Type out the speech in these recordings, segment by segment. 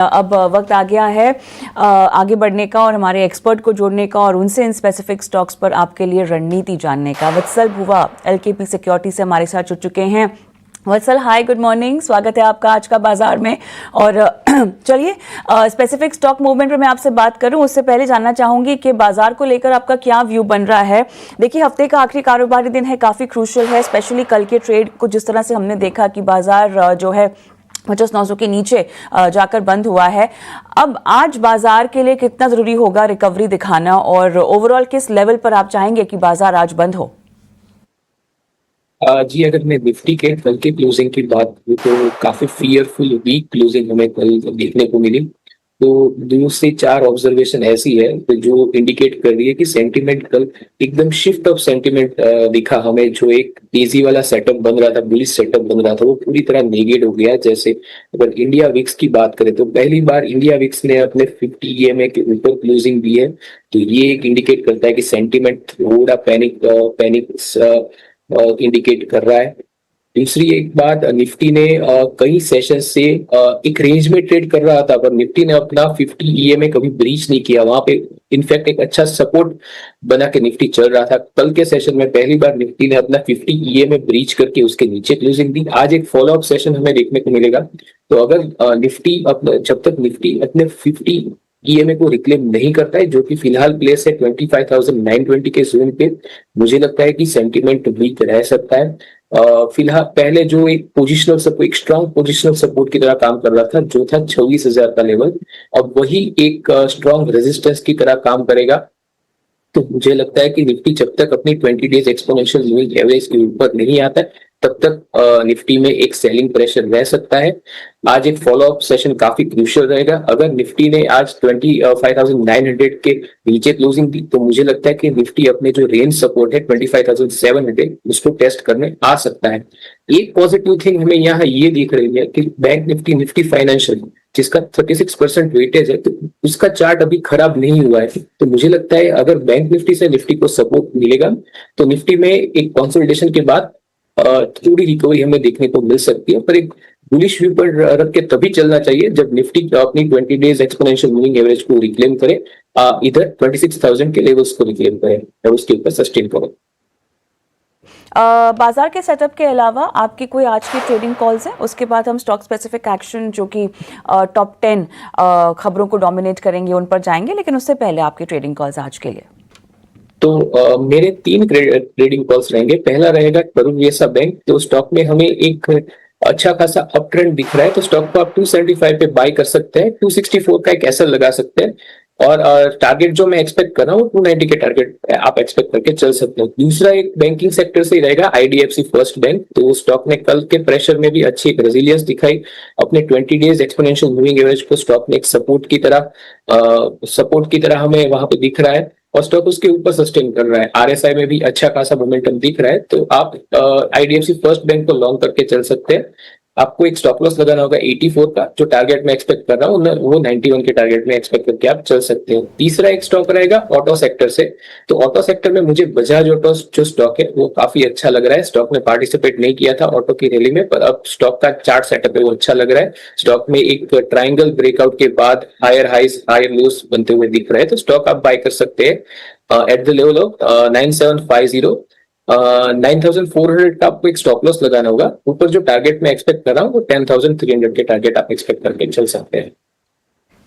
अब वक्त आ गया है आगे बढ़ने का और हमारे एक्सपर्ट को जोड़ने का और उनसे इन स्पेसिफिक स्टॉक्स पर आपके लिए रणनीति जानने का। वत्सल भुवा एलकेपी सिक्योरिटी से हमारे साथ जुड़ चुके हैं। वत्सल, हाय, गुड मॉर्निंग, स्वागत है आपका आज का बाजार में। और चलिए स्पेसिफिक स्टॉक मूवमेंट पर मैं आपसे बात करूं उससे पहले जानना चाहूंगी कि बाजार को लेकर आपका क्या व्यू बन रहा है। देखिए, हफ्ते का आखिरी कारोबारी दिन है, काफी क्रूशियल है, स्पेशली कल के ट्रेड को जिस तरह से हमने देखा कि बाजार जो है 50-900 के नीचे जाकर बंद हुआ है। अब आज बाजार के लिए कितना जरूरी होगा रिकवरी दिखाना और ओवरऑल किस लेवल पर आप चाहेंगे कि बाजार आज बंद हो? जी, अगर मैं निफ्टी के कल के क्लोजिंग की बात करूँ तो काफी फियरफुल वीक क्लोजिंग हमें कल देखने को मिली। तो 2 से 4 ऑब्जर्वेशन ऐसी है तो जो इंडिकेट कर रही है कि सेंटिमेंट कल एकदम शिफ्ट ऑफ सेंटिमेंट दिखा हमें। जो एक तेजी वाला सेटअप बन रहा था, बुलिश सेटअप बन रहा था, वो पूरी तरह नेगेट हो गया। जैसे अगर इंडिया विक्स की बात करें तो पहली बार इंडिया विक्स ने अपने 50 ईएमए के ऊपर क्लोजिंग दी है। तो ये एक इंडिकेट करता है कि सेंटिमेंट थोड़ा पैनिक इंडिकेट कर रहा है। दूसरी एक बात, निफ्टी ने कई सेशन से एक रेंज में ट्रेड कर रहा था, पर निफ्टी ने अपना 50 ईएमए कभी ब्रीच नहीं किया। वहां पे इनफैक्ट एक अच्छा सपोर्ट बना के निफ्टी चल रहा था। कल के सेशन में पहली बार निफ्टी ने अपना 50 ईएमए ब्रीच करके उसके नीचे क्लोजिंग दी। आज एक फॉलोअप सेशन हमें देखने को मिलेगा। तो अगर निफ्टी जब तक निफ्टी अपने 50 ईएमए को रिक्लेम नहीं करता है, जो कि फिलहाल प्लेस है 25,920 के जोन पे, मुझे लगता है कि सेंटिमेंट वीक रह सकता है। फिलहाल पहले जो एक पोजिशनल सपोर्ट, एक स्ट्रॉन्ग पोजिशनल सपोर्ट की तरह काम कर रहा था, जो था 26,000 का लेवल, अब वही एक स्ट्रॉन्ग रेजिस्टेंस की तरह काम करेगा। तो मुझे लगता है कि निफ्टी जब तक अपनी 20 डेज एक्सपोनेंशियल मूविंग एवरेज के ऊपर नहीं आता है तब तक निफ्टी में एक सेलिंग प्रेशर रह सकता है। आज एक फॉलोअप सेशन काफी क्रूशियल रहेगा। अगर निफ्टी ने आज 25,900 के नीचे क्लोजिंग दी तो मुझे लगता है कि निफ्टी अपने जो रेंज सपोर्ट है 25,700 उसको टेस्ट करने आ सकता है। एक पॉजिटिव थिंग हमें यहाँ ये दिख रही है कि बैंक निफ्टी, निफ्टी फाइनेंशियल, जिसका 36% वेटेज है, तो उसका चार्ट अभी खराब नहीं हुआ है। तो मुझे लगता है अगर बैंक निफ्टी से निफ्टी को सपोर्ट मिलेगा तो निफ्टी में एक कंसोलिडेशन के बाद थोड़ी रिकवरी हमें देखने को मिल सकती है। पर एक बुलिश व्यू पर रख के तभी चलना चाहिए जब निफ्टी अपनी 20 डेज एक्सपोनेंशियल मूविंग एवरेज को रिक्लेम करे, इधर 26,000 के लेवल्स को रिक्लेम करे और उसके ऊपर सस्टेन करे। बाजार के सेटअप के अलावा आपकी कोई आज की ट्रेडिंग कॉल्स हैं? उसके बाद हम स्टॉक स्पेसिफिक एक्शन जो कि टॉप 10 खबरों को डोमिनेट करेंगे उन पर जाएंगे, लेकिन उससे पहले आपकी ट्रेडिंग कॉल्स आज के लिए। तो मेरे 3 ट्रेडिंग कॉल्स रहेंगे। पहला रहेगा करूर वैसा बैंक। तो स्टॉक में हमें एक अच्छा खासा अप ट्रेंड दिख रहा है, तो स्टॉक को आप 275 पे बाय कर सकते हैं। 264 का एक एसएल लगा सकते हैं और टारगेट जो मैं एक्सपेक्ट कर रहा हूँ 290 के टारगेट आप एक्सपेक्ट करके चल सकते हैं। दूसरा एक बैंकिंग सेक्टर से ही रहेगा, आईडीएफसी फर्स्ट बैंक। तो स्टॉक ने कल के प्रेशर में भी अच्छी एक रेजिलियंस दिखाई। अपने 20 डेज एक्सपोनेंशियल मूविंग एवरेज को स्टॉक ने एक सपोर्ट की तरह हमें वहां पे दिख रहा है और स्टॉक उसके ऊपर सस्टेन कर रहा है। आरएसआई में भी अच्छा खासा मोमेंटम दिख रहा है। तो आप आईडीएफसी फर्स्ट बैंक को लॉन्ग करके चल सकते हैं। आपको एक स्टॉप लॉस लगाना होगा 84 का, जो टारगेट में एक्सपेक्ट कर रहा हूँ वो 91 के टारगेट में एक्सपेक्ट करके आप चल सकते हैं। तीसरा एक स्टॉक रहेगा ऑटो सेक्टर से। तो ऑटो सेक्टर में मुझे बजाज ऑटो जो स्टॉक है वो काफी अच्छा लग रहा है। स्टॉक ने पार्टिसिपेट नहीं किया था ऑटो की रैली में, पर अब स्टॉक का चार्ट सेटअप है वो अच्छा लग रहा है। स्टॉक में एक ट्राइंगल ब्रेकआउट के बाद हायर हाइज हायर लोस बनते हुए दिख रहे हैं। तो स्टॉक आप बाय कर सकते हैं एट द लेवल ऑफ 9750। 9,400 का आपको एक स्टॉप लॉस लगाना होगा। ऊपर जो टारगेट मैं एक्सपेक्ट कर रहा हूँ वो 10,300 के टारगेट आप एक्सपेक्ट करके चल सकते हैं।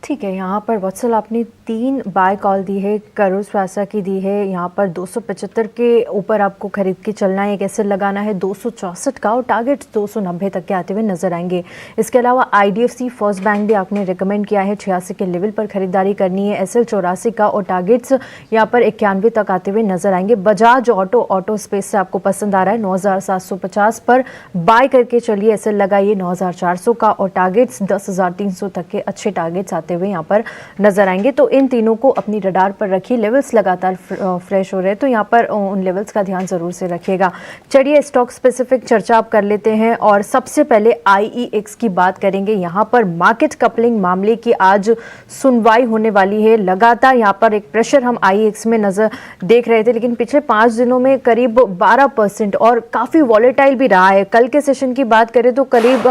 ठीक है, यहाँ पर वत्सल आपने 3 बाय कॉल दी है, करूर स्वासा की दी है, यहाँ पर 275 के ऊपर आपको खरीद के चलना है, एक एसएल लगाना है 264 का और टारगेट 290 तक के आते हुए नजर आएंगे। इसके अलावा आईडीएफसी फर्स्ट बैंक भी आपने रिकमेंड किया है 86 के लेवल पर खरीदारी करनी है, एसएल 84 का और टारगेट्स यहाँ पर 91 तक आते हुए नजर आएंगे। बजाज ऑटो स्पेस से आपको पसंद आ रहा है 9,750 पर बाय करके चलिए, एसएल लगाइए 9,400 का और टारगेट्स 10,300 तक के अच्छे टारगेट्स आते आते हुए यहाँ पर नजर आएंगे। तो इन तीनों को अपनी रडार पर रखिए। लेवल्स लगातार फ्रेश हो रहे हैं तो यहाँ पर उन लेवल्स का ध्यान जरूर से रखिएगा। चलिए स्टॉक स्पेसिफिक चर्चा आप कर लेते हैं और सबसे पहले IEX की बात करेंगे। यहाँ पर मार्केट कपलिंग मामले की आज सुनवाई होने वाली है। लगातार यहाँ पर एक प्रेशर हम IEX में नजर देख रहे थे, लेकिन पिछले 5 दिनों में करीब 12% और काफी वॉलेटाइल भी रहा है। कल के सेशन की बात करें तो करीब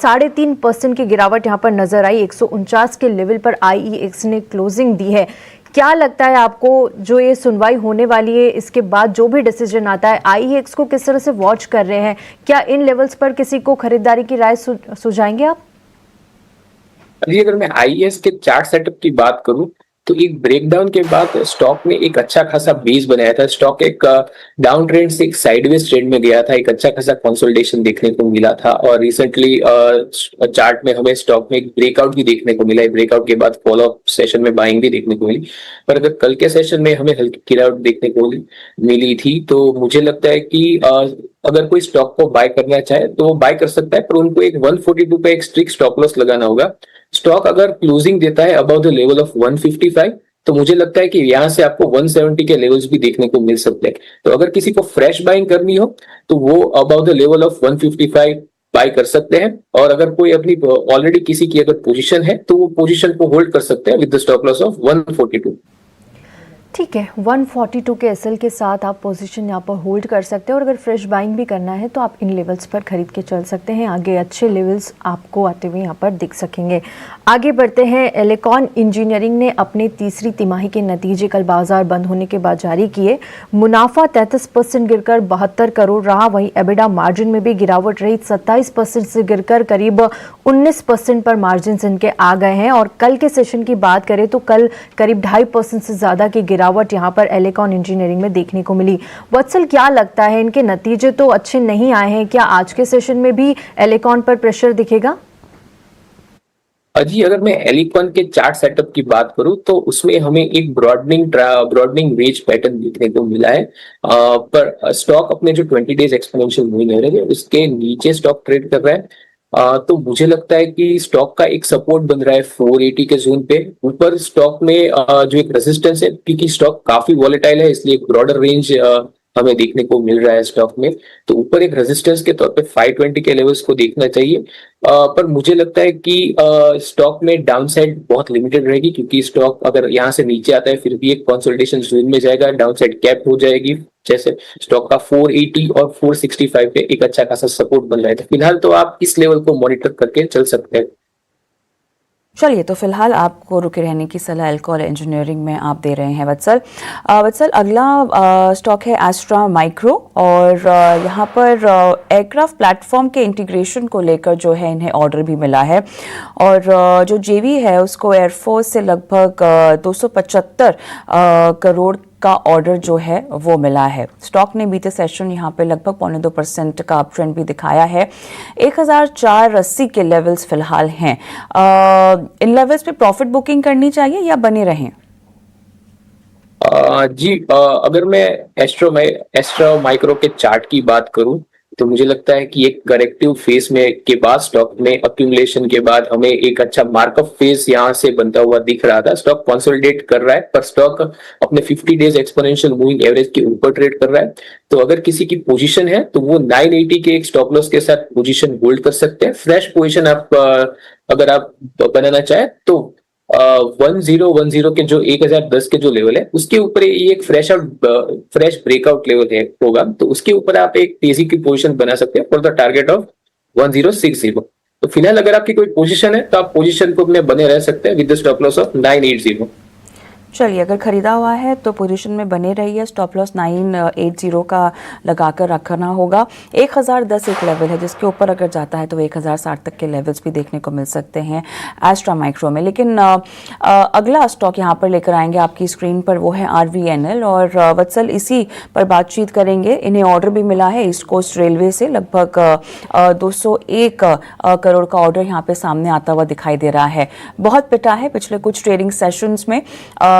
3.5% की गिरावट यहाँ पर नजर आई। 149 के लेवल पर IEX ने क्लोजिंग दी है। क्या लगता है आपको, जो ये सुनवाई होने वाली है इसके बाद जो भी डिसीजन आता है, IEX को किस तरह से वॉच कर रहे हैं? क्या इन लेवल्स पर किसी को खरीदारी की राय सुझाएंगे आप? अभी अगर मैं IEX के चार्ट सेटअप की बात करूं तो एक ब्रेकडाउन के बाद स्टॉक ने एक अच्छा खासा बेस बनाया था। स्टॉक एक डाउन ट्रेंड से एक साइडवेज ट्रेंड में गया था, एक अच्छा खासा कंसोलिडेशन देखने को मिला था और रिसेंटली चार्ट में हमें स्टॉक में एक ब्रेकआउट भी देखने को मिला है। ब्रेकआउट के बाद फॉलो अप सेशन में बाइंग भी देखने को मिली, पर अगर कल के सेशन में हमें हल्की गिरावट देखने को मिली थी तो मुझे लगता है कि अगर कोई स्टॉक को बाय करना चाहे तो वो बाय कर सकता है, पर उनको एक 142 पे एक स्ट्रिक्ट स्टॉप लॉस लगाना होगा। स्टॉक अगर क्लोजिंग देता है अबव द लेवल ऑफ 155 तो मुझे लगता है कि यहां से आपको 170 के लेवल्स भी देखने को मिल सकते हैं। तो अगर किसी को फ्रेश बाइंग करनी हो तो वो above the level of 155 buy कर सकते हैं, और अगर कोई अपनी ऑलरेडी किसी की अगर पोजीशन है तो वो पोजीशन को होल्ड कर सकते हैं with the stop loss of 142। ठीक है, 142 के एसएल के साथ आप पोजीशन यहाँ पर होल्ड कर सकते हैं और अगर फ्रेश बाइंग भी करना है तो आप इन लेवल्स पर खरीद के चल सकते हैं। आगे अच्छे लेवल्स आपको आते हुए यहाँ पर दिख सकेंगे। आगे बढ़ते हैं। एलिकॉन इंजीनियरिंग ने अपने तीसरी तिमाही के नतीजे कल बाजार बंद होने के बाद जारी किए। मुनाफा 33% गिरकर 72 करोड़ रहा। वहीं एबिडा मार्जिन में भी गिरावट रही, 27% से गिरकर करीब 19% पर मार्जिन इनके आ गए हैं। और कल के सेशन की बात करें तो कल करीब 2.5% से ज्यादा की गिरावट यहां पर एलिकॉन इंजीनियरिंग में देखने को मिली। वत्सल, क्या लगता है, इनके नतीजे तो अच्छे नहीं आए हैं, क्या आज के सेशन में भी एलिकॉन पर प्रेशर दिखेगा? जी, अगर मैं एलिकॉन के चार्ट सेटअप की बात करूं तो उसमें हमें एक ब्रॉडनिंग रेंज पैटर्न देखने को मिला है, पर स्टॉक अपने जो 20 डेज एक्सपोनेंशियल मूविंग एवरेज है उसके नीचे स्टॉक ट्रेड कर रहा है। तो मुझे लगता है कि स्टॉक का एक सपोर्ट बन रहा है 480 के जोन पे। ऊपर स्टॉक में जो एक रेजिस्टेंस है, क्योंकि स्टॉक काफी वॉलेटाइल है इसलिए एक ब्रॉडर रेंज हमें देखने को मिल रहा है स्टॉक में। तो ऊपर एक रेजिस्टेंस के तौर पे 520 के लेवल्स को देखना चाहिए, पर मुझे लगता है कि स्टॉक में डाउनसाइड बहुत लिमिटेड रहेगी, क्योंकि स्टॉक अगर यहाँ से नीचे आता है फिर भी एक कंसोलिडेशन जोन में जाएगा, डाउनसाइड कैप हो जाएगी। जैसे स्टॉक का 480 और 465 पे एक अच्छा खासा सपोर्ट बन रहा है। तो फिलहाल तो आप इस लेवल को मॉनिटर करके चल सकते हैं। चलिए, तो फिलहाल आपको रुके रहने की सलाह एलिकॉन इंजीनियरिंग में आप दे रहे हैं वत्सल। वत्सल, अगला स्टॉक है एस्ट्रा माइक्रो, और यहाँ पर एयरक्राफ्ट प्लेटफॉर्म के इंटीग्रेशन को लेकर जो है इन्हें ऑर्डर भी मिला है, और जो जेवी है उसको एयरफोर्स से लगभग 275 करोड़ का ऑर्डर जो है वो मिला है। स्टॉक ने बीते सेशन यहाँ पे लगभग 0.2% का अप ट्रेंड भी दिखाया है। 1480 के लेवल्स फिलहाल हैं। इन लेवल्स पे प्रॉफिट बुकिंग करनी चाहिए या बने रहें? जी, अगर मैं एस्ट्रा माइक्रो के चार्ट की बात करूं तो मुझे लगता है कि एक करेक्टिव फेज में के बाद स्टॉक में अक्यूमुलेशन के बाद हमें एक अच्छा मार्कअप फेज यहां से बनता हुआ दिख रहा था। स्टॉक कंसोलिडेट कर रहा है, पर स्टॉक अपने 50 डेज एक्सपोनेंशियल मूविंग एवरेज के ऊपर ट्रेड कर रहा है। तो अगर किसी की पोजीशन है तो वो 980 के एक स्टॉप लॉस के साथ पोजीशन होल्ड कर सकते हैं। फ्रेश पोजीशन आप अगर आप बनाना चाहे तो 1010 के जो 1010 के जो लेवल है उसके ऊपर ये एक फ्रेश ब्रेकआउट लेवल है होगा, तो उसके ऊपर आप एक तेजी की पोजीशन बना सकते हैं फॉर द टारगेट ऑफ 1060। तो फिलहाल अगर आपकी कोई पोजीशन है तो आप पोजीशन को अपने बने रह सकते हैं with the stop loss of 980। चलिए, अगर खरीदा हुआ है तो पोजीशन में बने रहिए। स्टॉप लॉस 980 का लगाकर रखना होगा। 1010 एक लेवल है जिसके ऊपर अगर जाता है तो 1060 तक के लेवल्स भी देखने को मिल सकते हैं एस्ट्रा माइक्रो में। लेकिन अगला स्टॉक यहाँ पर लेकर आएंगे आपकी स्क्रीन पर, वो है RVNL, और वत्सल इसी पर बातचीत करेंगे। इन्हें ऑर्डर भी मिला है ईस्ट कोस्ट रेलवे से, लगभग 201 करोड़ का ऑर्डर यहाँ पे सामने आता हुआ दिखाई दे रहा है। बहुत पिटा है पिछले कुछ ट्रेडिंग सेशंस में,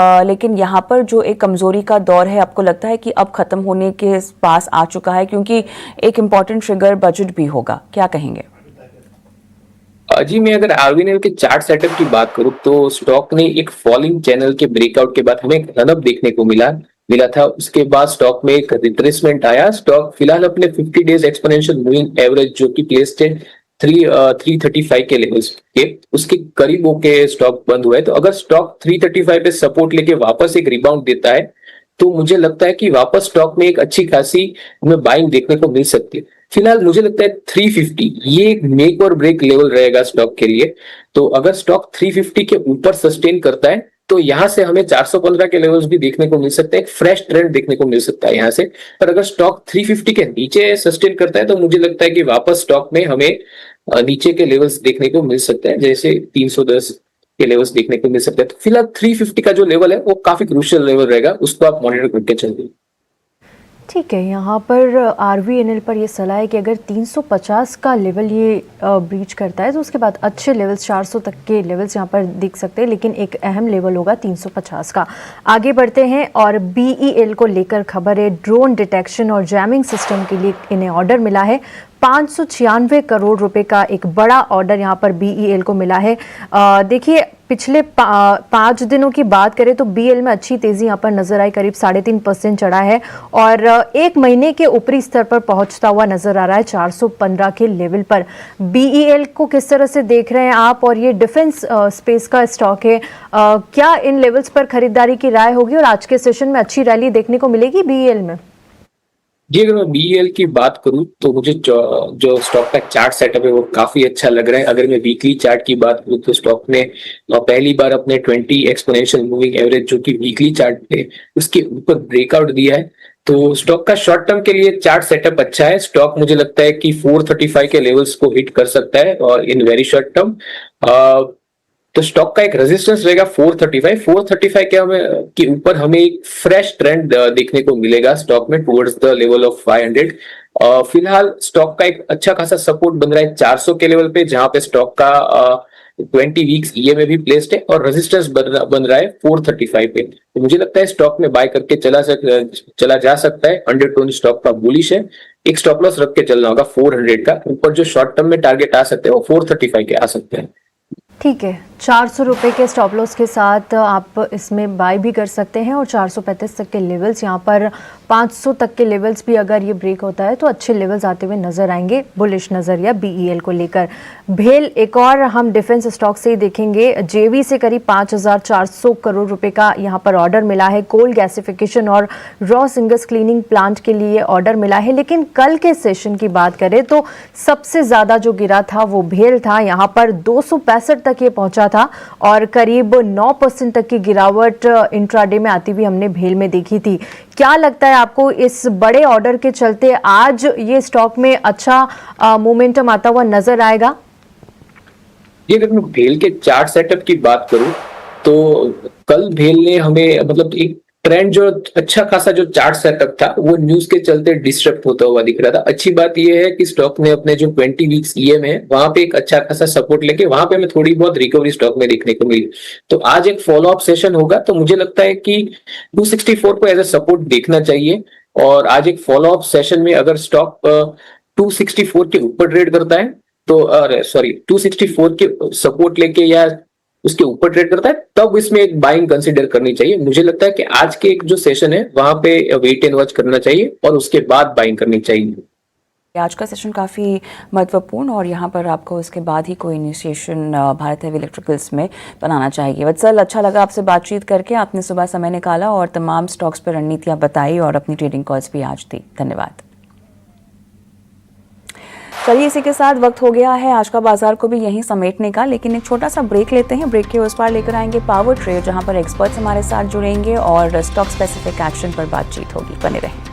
लेकिन यहाँ पर जो एक कमजोरी का दौर है, आपको लगता है कि अब खत्म होने के पास आ चुका है, क्योंकि एक इम्पॉर्टेंट ट्रिगर बजट भी होगा, क्या कहेंगे? जी, मैं अगर आरवीएनएल के चार्ट सेटअप की बात करूं तो स्टॉक ने एक फॉलिंग चैनल के ब्रेकआउट के बाद हमें एक रनअप देखने को मिला था। उसके बाद स्टॉक में एक रिट्रेसमेंट आया। स्टॉक फिलहाल अपने 50 डेज एक्सपोनेंशियल मूविंग एवरेज जो कि प्लेस्ड है 335 के लेवल्स के उसके करीब होके स्टॉक बंद हुआ है। तो अगर स्टॉक 335 पे सपोर्ट लेके वापस एक रिबाउंड देता है तो मुझे लगता है कि वापस स्टॉक में एक अच्छी खासी हमें बाइंग देखने को मिल सकती है। फिलहाल मुझे लगता है 350 ये एक मेक और ब्रेक लेवल रहेगा स्टॉक के लिए। तो अगर स्टॉक 350 के ऊपर सस्टेन करता है तो यहां से हमें 415 के लेवल्स भी देखने को मिल सकते हैं। एक फ्रेश ट्रेंड देखने को मिल सकता है यहां से। पर अगर स्टॉक 350 के नीचे सस्टेन करता है तो मुझे लगता है कि वापस स्टॉक में हमें नीचे के लेवल्स देखने को मिल सकते हैं, जैसे 310 के लेवल्स देखने को मिल सकते हैं। तो फिलहाल 350 का जो लेवल है वो काफी क्रूशियल लेवल रहेगा, उसको आप मॉनिटर करके चलिए। ठीक है, यहाँ पर आरवीएनएल पर ये सलाह है कि अगर 350 का लेवल ये ब्रीच करता है तो उसके बाद अच्छे लेवल्स 400 तक के लेवल्स यहाँ पर दिख सकते हैं, लेकिन एक अहम लेवल होगा 350 का। आगे बढ़ते हैं और बीईएल को लेकर खबर है। ड्रोन डिटेक्शन और जैमिंग सिस्टम के लिए इन्हें ऑर्डर मिला है। 596 करोड़ रुपए का एक बड़ा ऑर्डर यहाँ पर बीईएल को मिला है। देखिए, पिछले 5 दिनों की बात करें तो बीईएल में अच्छी तेजी यहाँ पर नजर आई, करीब 3.5% चढ़ा है और एक महीने के ऊपरी स्तर पर पहुंचता हुआ नजर आ रहा है 415 के लेवल पर। बीईएल को किस तरह से देख रहे हैं आप? और ये डिफेंस स्पेस का स्टॉक है, क्या इन लेवल्स पर खरीदारी की राय होगी और आज के सेशन में अच्छी रैली देखने को मिलेगी बीईएल में? जी, अगर मैं बीईएल की बात करूं तो मुझे जो स्टॉक का चार्ट सेटअप है वो काफी अच्छा लग रहा है। अगर मैं वीकली चार्ट की बात करूं तो स्टॉक ने पहली बार अपने 20 एक्सपोनेंशियल मूविंग एवरेज जो कि वीकली चार्ट पे उसके ऊपर ब्रेकआउट दिया है। तो स्टॉक का शॉर्ट टर्म के लिए चार्ट सेटअप अच्छा है। स्टॉक मुझे लगता है कि 435 के लेवल्स को हिट कर सकता है और इन वेरी शॉर्ट टर्म। तो स्टॉक का एक रेजिस्टेंस रहेगा 435 के ऊपर हमें एक फ्रेश ट्रेंड देखने को मिलेगा स्टॉक में टुवर्ड्स द लेवल ऑफ 500। फिलहाल स्टॉक का एक अच्छा खासा सपोर्ट बन रहा है 400 के लेवल पे, जहां पे स्टॉक का 20 वीक्स ईएमए भी प्लेस्ड है और रेजिस्टेंस बन रहा है 435 पे। तो मुझे लगता है स्टॉक में बाय करके चला जा सकता है। अंडरटोन स्टॉक का बुलिश है। एक स्टॉप लॉस रख के चलना होगा 400 का। ऊपर जो शॉर्ट टर्म में टारगेट आ सकते हैं वो 435 के आ सकते हैं। ठीक है, 400 रुपये के स्टॉप लॉस के साथ आप इसमें बाय भी कर सकते हैं और 435 तक के लेवल्स, यहाँ पर 500 तक के लेवल्स भी अगर ये ब्रेक होता है तो अच्छे लेवल्स आते हुए नजर आएंगे बुलिश नजरिया बीईएल को लेकर। भेल एक और हम डिफेंस स्टॉक से ही देखेंगे। जेवी से करीब 5400 करोड़ रुपए का यहाँ पर ऑर्डर मिला है। कोल गैसिफिकेशन और रॉ सिंगस क्लीनिंग प्लांट के लिए ऑर्डर मिला है। लेकिन कल के सेशन की बात करें तो सबसे ज्यादा जो गिरा था वो भेल था। यहाँ पर 265 तक ये पहुंचा था और करीब 9% तक की गिरावट इंट्राडे में आती हुई हमने भेल में देखी थी। क्या लगता है आपको इस बड़े ऑर्डर के चलते आज ये स्टॉक में अच्छा मोमेंटम आता हुआ नजर आएगा? ये अगर मैं भेल के चार्ट सेटअप की बात करूं तो कल भेल ने हमें मतलब एक ट्रेंड जो अच्छा खासा जो चार्ट सेटअप था वो न्यूज के चलते डिस्टर्ब होता हुआ दिख रहा था। अच्छी बात यह है कि स्टॉक ने अपने जो 20 वीक्स ईएम है वहां पे एक अच्छा खासा सपोर्ट लेके वहां पे हमें थोड़ी बहुत रिकवरी स्टॉक में देखने को मिली। तो आज एक फॉलो अप सेशन होगा तो मुझे लगता है कि 264 को एज ए सपोर्ट देखना चाहिए। और आज एक फॉलो अप सेशन में अगर स्टॉक 264 के ऊपर ट्रेड करता है तो 264 के सपोर्ट लेके या उसके ऊपर ट्रेड करता है तब इसमें एक बाइंग कंसीडर करनी चाहिए। मुझे लगता है कि आज के एक जो सेशन है वहां पे वेट एंड वॉच करना चाहिए और उसके बाद बाइंग करनी चाहिए। आज का सेशन काफ़ी महत्वपूर्ण और यहाँ पर आपको इसके बाद ही कोई इनिशिएशन भारत हेवी इलेक्ट्रिकल्स में बनाना चाहिए। वत्सल, अच्छा लगा आपसे बातचीत करके। आपने सुबह समय निकाला और तमाम स्टॉक्स पर रणनीतियाँ बताई और अपनी ट्रेडिंग कॉल्स भी आज दी। धन्यवाद। चलिए, इसी के साथ वक्त हो गया है आज का बाजार को भी यहीं समेटने का, लेकिन एक छोटा सा ब्रेक लेते हैं। ब्रेक के उस पार लेकर आएंगे पावर ट्रेड, जहां पर एक्सपर्ट्स हमारे साथ जुड़ेंगे और स्टॉक स्पेसिफिक एक्शन पर बातचीत होगी। बने रहें।